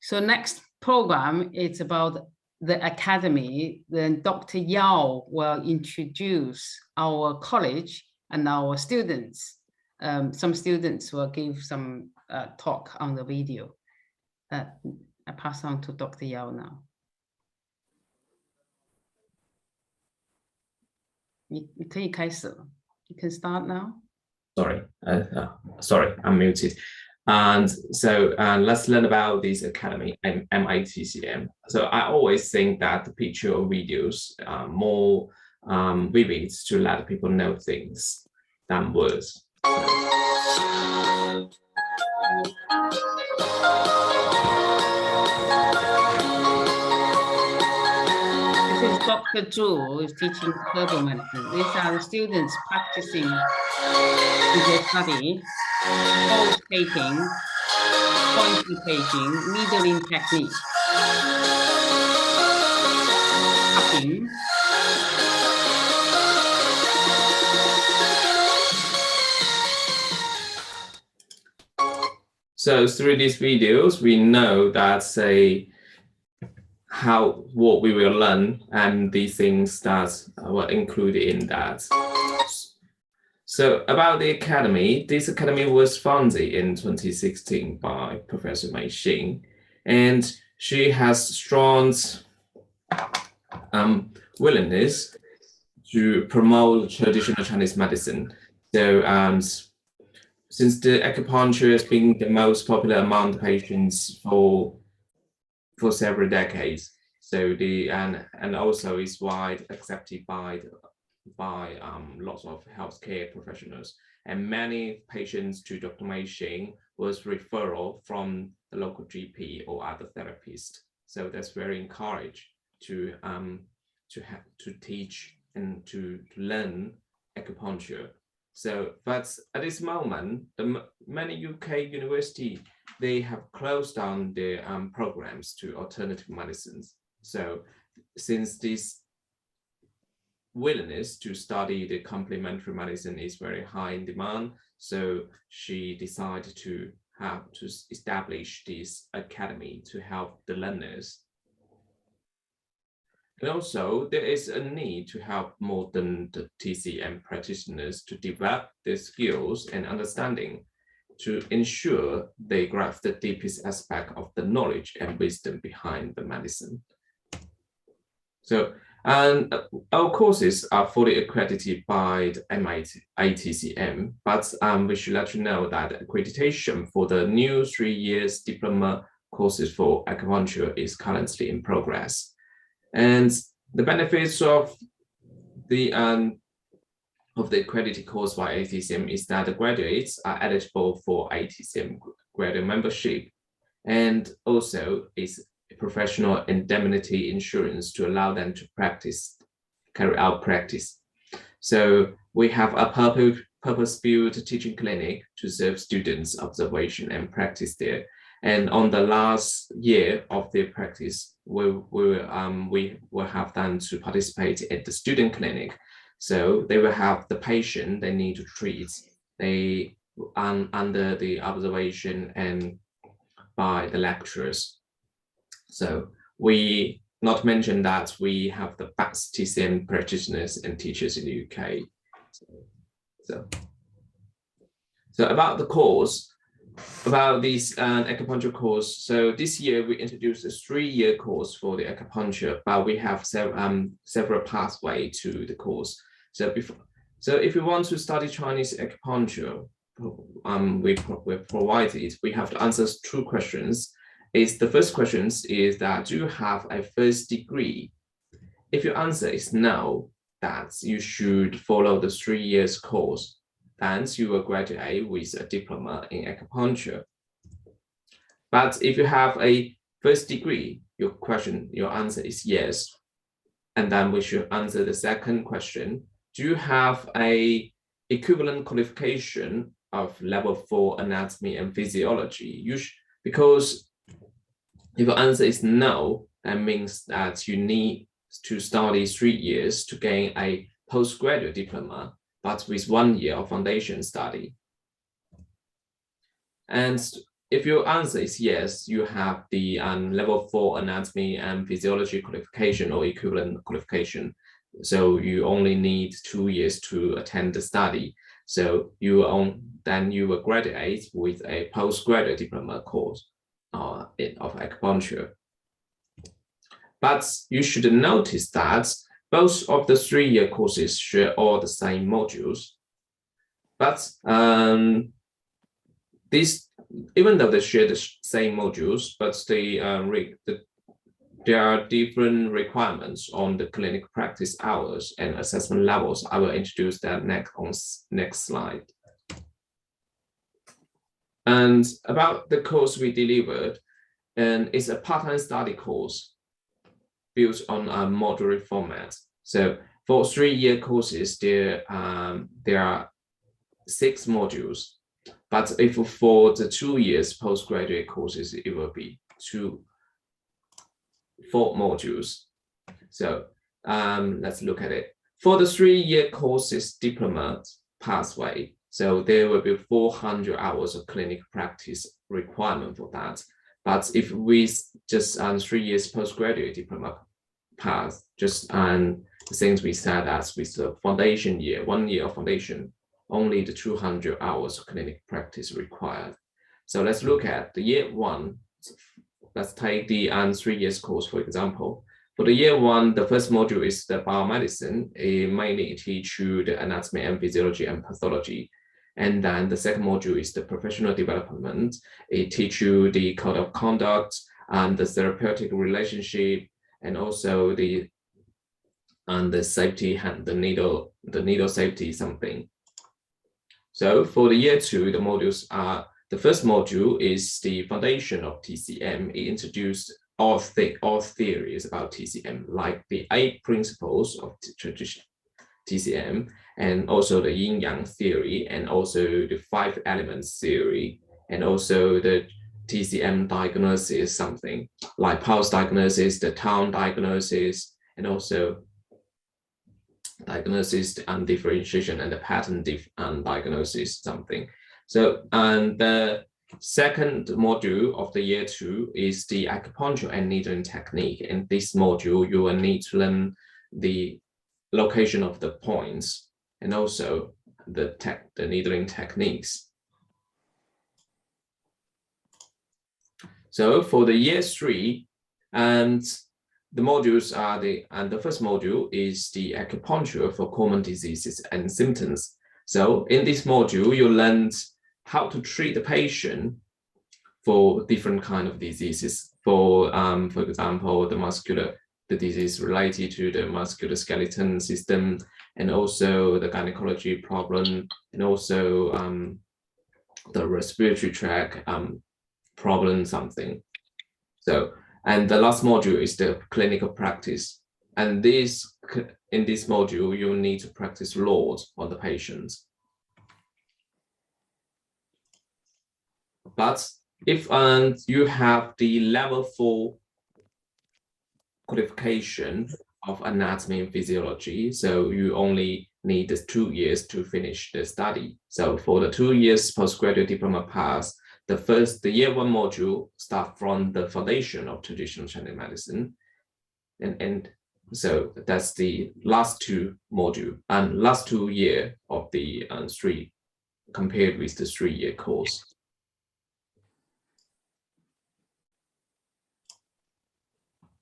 So next program is about the academy. Then Dr. Yao will introduce our college and our students. Some students will give some talk on the video. I pass on to Dr. Yao now. You can start now. Sorry, I'm muted. And so let's learn about this academy, MITCM. So I always think that the picture or videos are more vivid to let people know things than words. This is Dr. Zhu, who is teaching herbal medicine. These are the students practicing their study, pulse taking, pointer taking, needling technique, cupping. So through these videos, we know that what we will learn and the things that were included in that. So about the academy, this academy was founded in 2016 by Professor Mei Xing, and she has strong willingness to promote traditional Chinese medicine. So since the acupuncture has been the most popular among the patients for several decades, so and also is widely accepted by lots of healthcare professionals, and many patients to Dr. Mei Xing was referral from the local GP or other therapist. So that's very encouraged to teach and to learn acupuncture. So, but at this moment, many UK universities, they have closed down their programs to alternative medicines. So since this willingness to study the complementary medicine is very high in demand, so she decided to establish this academy to help the learners. And also, there is a need to help modern TCM practitioners to develop their skills and understanding to ensure they grasp the deepest aspect of the knowledge and wisdom behind the medicine. So, and our courses are fully accredited by the MITCM, but we should let you know that accreditation for the new 3 years diploma courses for acupuncture is currently in progress. And the benefits of the accredited course by ITCM is that the graduates are eligible for ITCM graduate membership, and also is professional indemnity insurance to allow them to carry out practice. So we have a purpose-built teaching clinic to serve students' observation and practice there. And on the last year of their practice, we will have them to participate at the student clinic. So they will have the patient they need to treat, they under the observation and by the lecturers. So we not mention that we have the best TCM practitioners and teachers in the UK. So about the course, about this acupuncture course. So this year we introduced a 3-year course for the acupuncture, but we have several pathways to the course. So if you want to study Chinese acupuncture, we provided, we have to answer 2 questions. The first question is that, do you have a first degree? If your answer is no, that you should follow the 3 years course, then you will graduate with a diploma in acupuncture. But if you have a first degree, your answer is yes. And then we should answer the second question. Do you have a equivalent qualification of level 4 anatomy and physiology? Because if your answer is no, that means that you need to study 3 years to gain a postgraduate diploma, but with 1 year of foundation study. And if your answer is yes, you have the level 4 anatomy and physiology qualification or equivalent qualification. So you only need 2 years to attend the study. So then you will graduate with a postgraduate diploma course of acupuncture. But you should notice that both of the 3-year courses share all the same modules. But even though they share the same modules, but there are different requirements on the clinical practice hours and assessment levels. I will introduce that next slide. And about the course we delivered, and it's a part-time study course built on a modular format. So for 3-year courses, there are 6 modules. But if for the 2 years postgraduate courses, it will be 4 modules. So let's look at it. For the 3-year courses diploma pathway, so there will be 400 hours of clinical practice requirement for that. But if we just 3 years postgraduate diploma path, just the things we said as with the foundation year, 1 year of foundation, only the 200 hours of clinical practice required. So let's look at the year 1. Let's take the 3 years course, for example. For the year 1, the first module is the biomedicine. It mainly teach you the anatomy and physiology and pathology. And then the second module is the professional development. It teach you the code of conduct and the therapeutic relationship, and also the safety, the needle safety something. So for the year 2, the modules are, the first module is the foundation of TCM. It introduced all theories about TCM, like the 8 principles of traditional TCM, and also the yin yang theory, and also the 5 elements theory, and also the TCM diagnosis, something like pulse diagnosis, the tone diagnosis, and also diagnosis and differentiation and the pattern diagnosis, something. So, and the second module of the year 2 is the acupuncture and needling technique. In this module, you will need to learn the location of the points and also the needling techniques. So for the year 3, and the modules are the first module is the acupuncture for common diseases and symptoms. So in this module, you learn how to treat the patient for different kind of diseases. For example, the disease related to the musculoskeletal system, and also the gynecology problem, and also the respiratory tract problem, something. So, and the last module is the clinical practice. And in this module, you need to practice laws on the patients. But if you have the level 4 qualification of anatomy and physiology, so you only need 2 years to finish the study. So for the 2 years postgraduate diploma path, the year 1 module start from the foundation of traditional Chinese medicine, and so that's the last 2 module and last 2 year of the 3 compared with the 3-year course.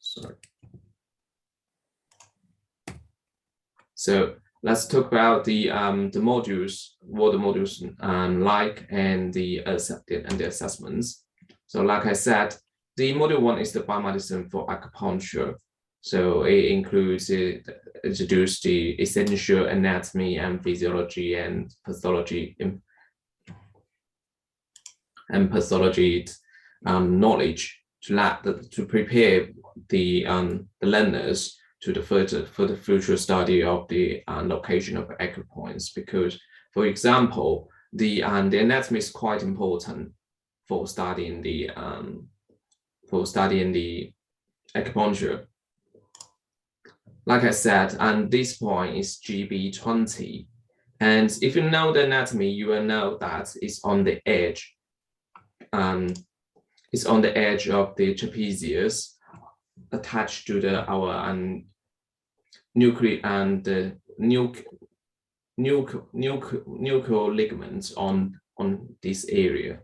Sorry. So let's talk about the modules, what the modules like, and the assessments. So like I said, the module 1 is the biomedicine for acupuncture. So it includes introduce the essential anatomy and physiology and pathology knowledge to prepare the learners to for the future study of the location of acupoints. Because, for example, the anatomy is quite important for studying the acupuncture. Like I said, and this point is GB20. And if you know the anatomy, you will know that it's on the edge is on the edge of the trapezius, attached to our nuclear and nuclear ligaments on this area.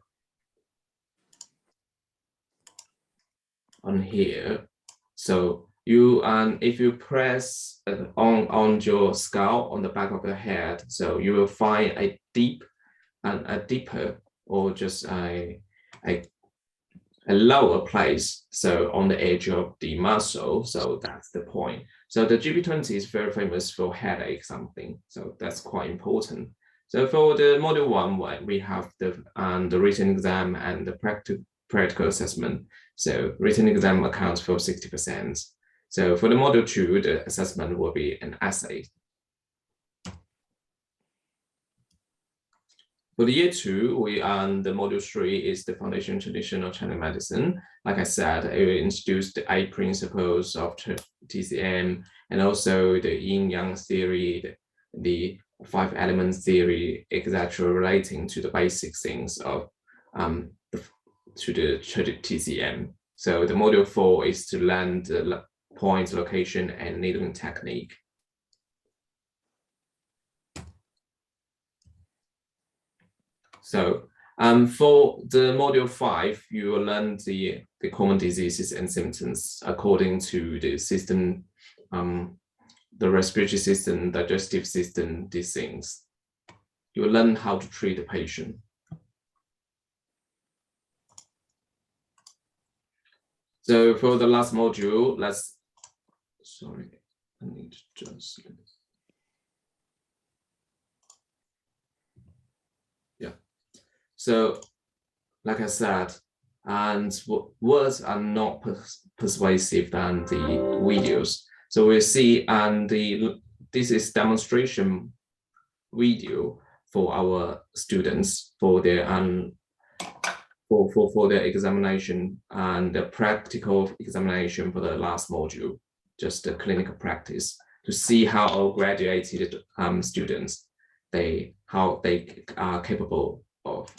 On here, so if you press on your skull on the back of the head, so you will find a deeper or just a lower place, so on the edge of the muscle. So that's the point. So the GP20 is very famous for headache something, so that's quite important. So for the module 1, we have the written exam and the practical assessment. So written exam accounts for 60%. So for the module 2, the assessment will be an essay. For the year 2, the module 3 is the Foundation Traditional Chinese Medicine. Like I said, it will introduce the 8 principles of TCM and also the yin yang theory, the 5 elements theory, etc., relating to the basic things of to the TCM. So the module 4 is to learn the point, location, and needling technique. So for the module 5, you will learn the common diseases and symptoms according to the system, the respiratory system, digestive system, these things. You will learn how to treat the patient. So for the last module, sorry, I need to just, yeah. So like I said, and words are not persuasive than the videos. So we'll see, and this is demonstration video for our students for their for their examination and the practical examination for the last module, just the clinical practice, to see how our graduated students, how they are capable of.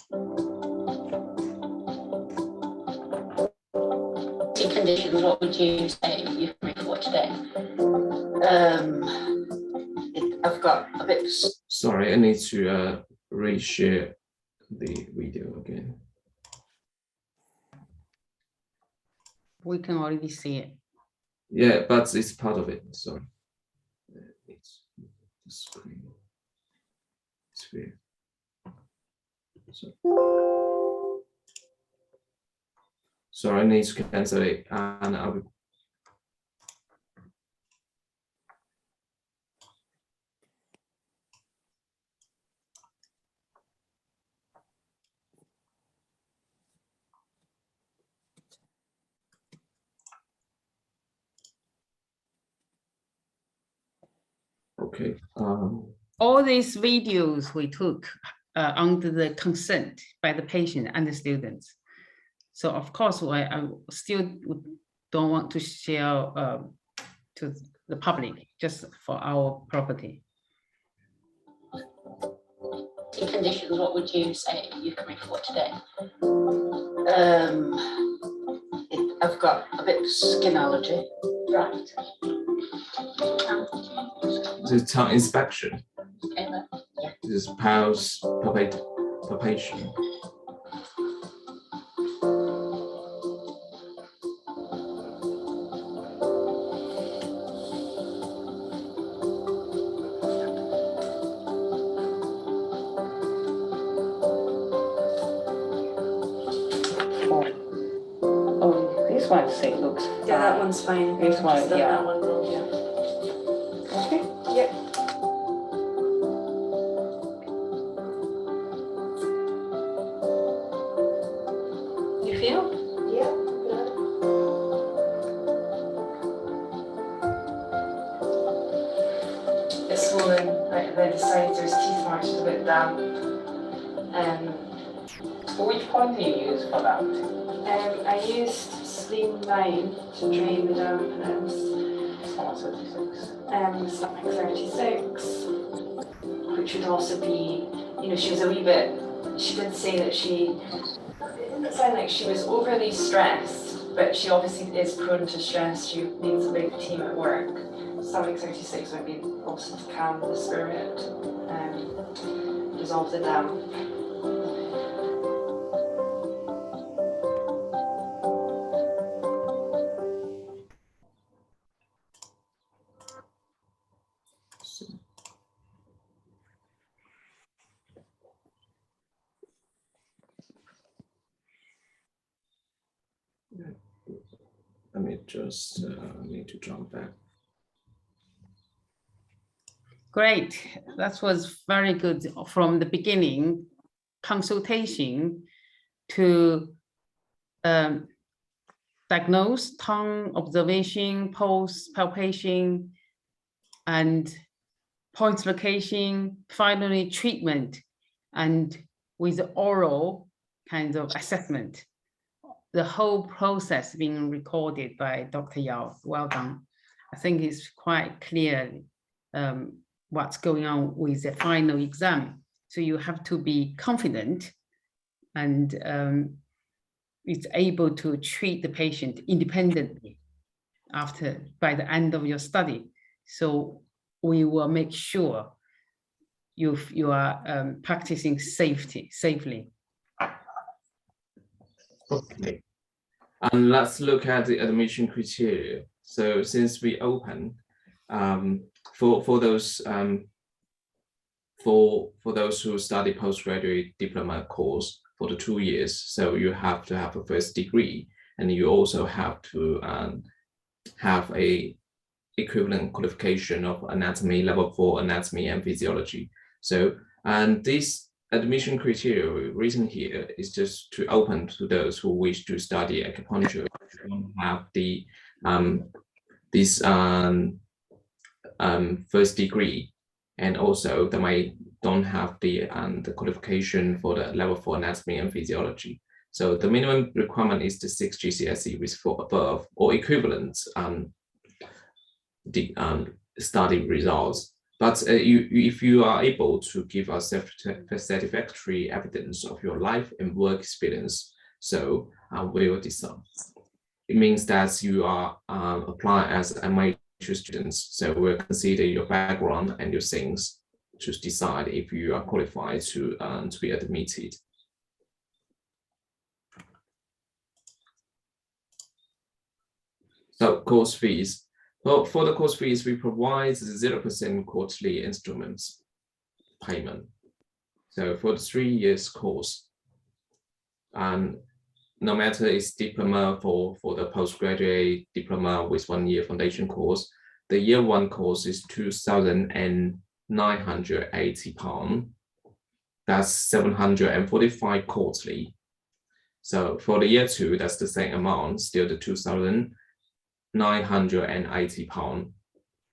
Conditions, what would you say you're coming for today? I've got a bit. Sorry, I need to reshare the video again. We can already see it. Yeah, but it's part of it. Sorry, it's the screen. It's weird. Sorry, I need to cancel it, and I'll be. Okay. All these videos we took under the consent by the patient and the students. So of course, I still don't want to share to the public, just for our property. Conditions, what would you say you're coming for today? I've got a bit of skin allergy. Right. The tongue inspection. Okay, yeah. This is pulse palpation. Oh, this one say looks fine. Yeah, that one's fine. This one, Just let yeah. that one go, yeah. Okay. Yep. You feel? Yeah, good. It's swollen right around the sides. There's teeth marks, just a bit damp. Which point do you use for that? I used Slim Line to drain the dampness. Stomach 36, which would also be, she was a wee bit, she did say that she it sounded like she was overly stressed, but she obviously is prone to stress. She needs a big team at work. Something 36 might be also to calm the spirit, dissolve the doubt. Let me just need to jump back. Great, that was very good from the beginning, consultation to diagnose, tongue observation, pulse, palpation, and point location, finally treatment, and with oral kind of assessment. The whole process being recorded by Dr. Yao. Well done. I think it's quite clear what's going on with the final exam. So you have to be confident and it's able to treat the patient independently by the end of your study. So we will make sure you are practicing safely. Okay, and let's look at the admission criteria. So since we open for those who study postgraduate diploma course for the 2 years, so you have to have a first degree, and you also have to have a equivalent qualification of anatomy level 4 anatomy and physiology. So and this admission criteria written here is just to open to those who wish to study acupuncture, don't have the this first degree, and also they don't have the qualification for the level 4 anatomy and physiology. So the minimum requirement is the 6 GCSE with 4 above or equivalent study results. But if you are able to give us satisfactory evidence of your life and work experience, so we will decide. It means that you are applying as a major students, so we'll consider your background and your things to decide if you are qualified to be admitted. So course fees. Well, for the course fees, we provide 0% quarterly instruments payment. So for the 3 years course, no matter it's diploma for the postgraduate diploma with 1 year foundation course, the year 1 course is £2,980. That's 745 quarterly. So for the year 2, that's the same amount, still the £2,980.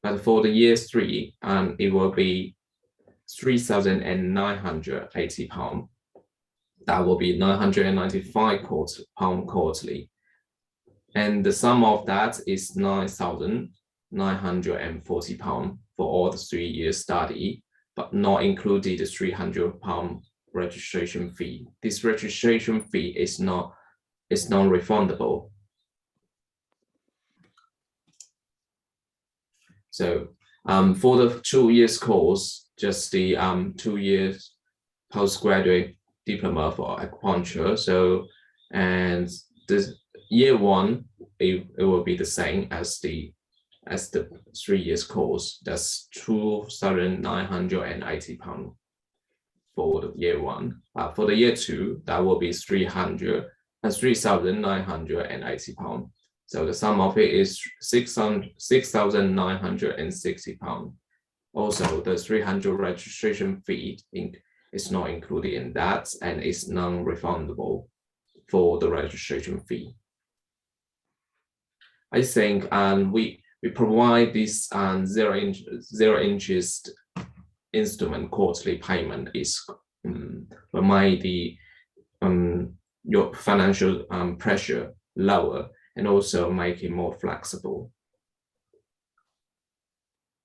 But for the year 3, it will be £3,980. That will be £995 quarterly. And the sum of that is £9,940 for all the 3 years study, but not included the £300 registration fee. This registration fee is non-refundable. So for the 2 years course, just the 2 years postgraduate diploma for acupuncture. So, and the year 1, it will be the same as the 3 years course. That's £2,980 for the year 1. For the year 2, that will be £3,980. So the sum of it is £6,960. Also, the 300 registration fee is not included in that, and it's non-refundable for the registration fee. I think we provide this zero interest instrument quarterly payment is remind your financial pressure lower, and also make it more flexible.